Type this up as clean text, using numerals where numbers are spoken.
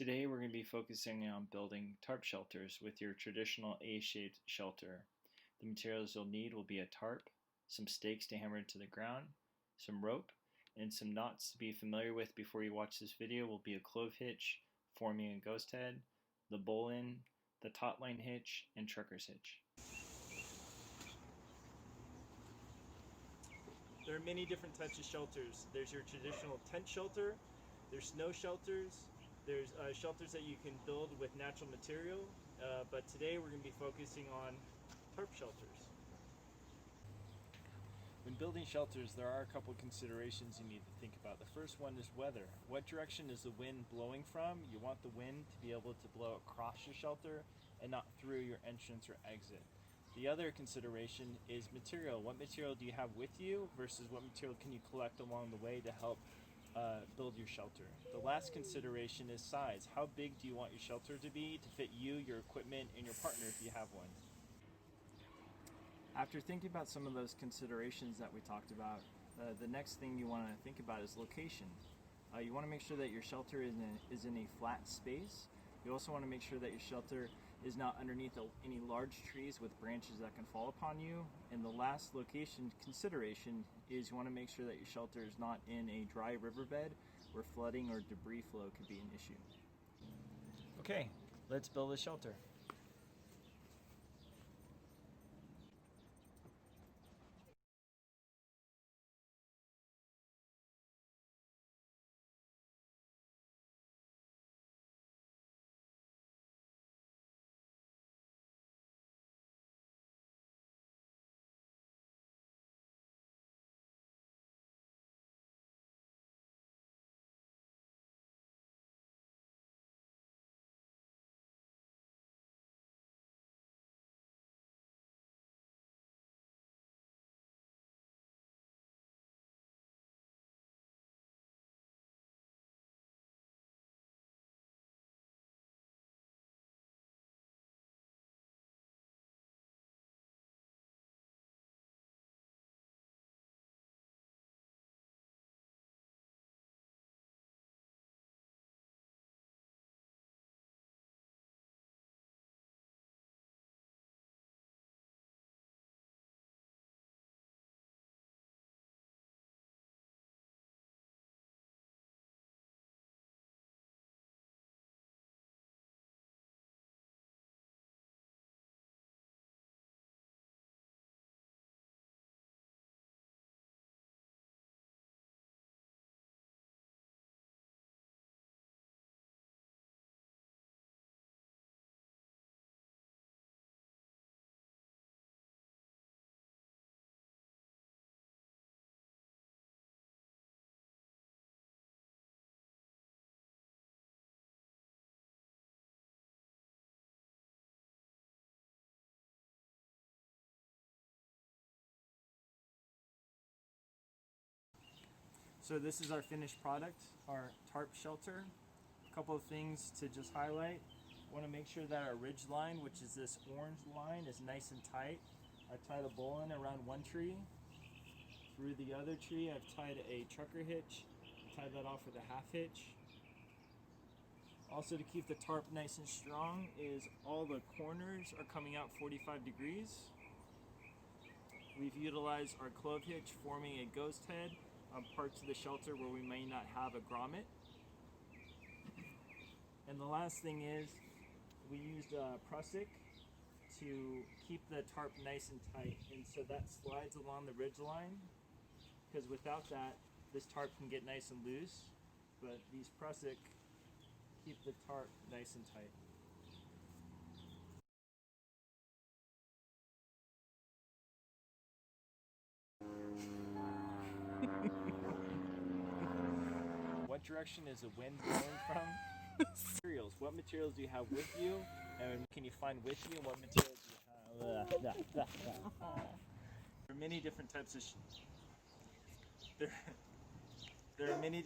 Today we're going to be focusing on building tarp shelters with your traditional A-shaped shelter. The materials you'll need will be a tarp, some stakes to hammer into the ground, some rope, and some knots to be familiar with before you watch this video will be a clove hitch, forming a ghost head, the bowl-in, the taut line hitch, and trucker's hitch. There are many different types of shelters. There's your traditional tent shelter, there's snow shelters, there's shelters that you can build with natural material, but today we're going to be focusing on tarp shelters. When building shelters, there are a couple of considerations you need to think about. The first one is weather. What direction is the wind blowing from? You want the wind to be able to blow across your shelter and not through your entrance or exit. The other consideration is material. What material do you have with you versus what material can you collect along the way to help build your shelter? The last consideration is size. How big do you want your shelter to be to fit you, your equipment, and your partner if you have one? After thinking about some of those considerations that we talked about, the next thing you want to think about is location. You want to make sure that your shelter is in a flat space. You also want to make sure that your shelter is not underneath any large trees with branches that can fall upon you. And the last location consideration is you want to make sure that your shelter is not in a dry riverbed where flooding or debris flow could be an issue. Okay, let's build a shelter. So this is our finished product, our tarp shelter. A couple of things to just highlight. Want to make sure that our ridge line, which is this orange line, is nice and tight. I tied a bowl-in around one tree. Through the other tree, I've tied a trucker hitch. Tied that off with a half hitch. Also, to keep the tarp nice and strong is all the corners are coming out 45 degrees. We've utilized our clove hitch forming a ghost head on parts of the shelter where we may not have a grommet. And the last thing is we used a prusik to keep the tarp nice and tight, and so that slides along the ridge line, because without that this tarp can get nice and loose, but these prusik keep the tarp nice and tight. What direction is the wind blowing from? Materials. What materials do you have with you, and can you find with you, and what materials do you have? There are many different types of there are many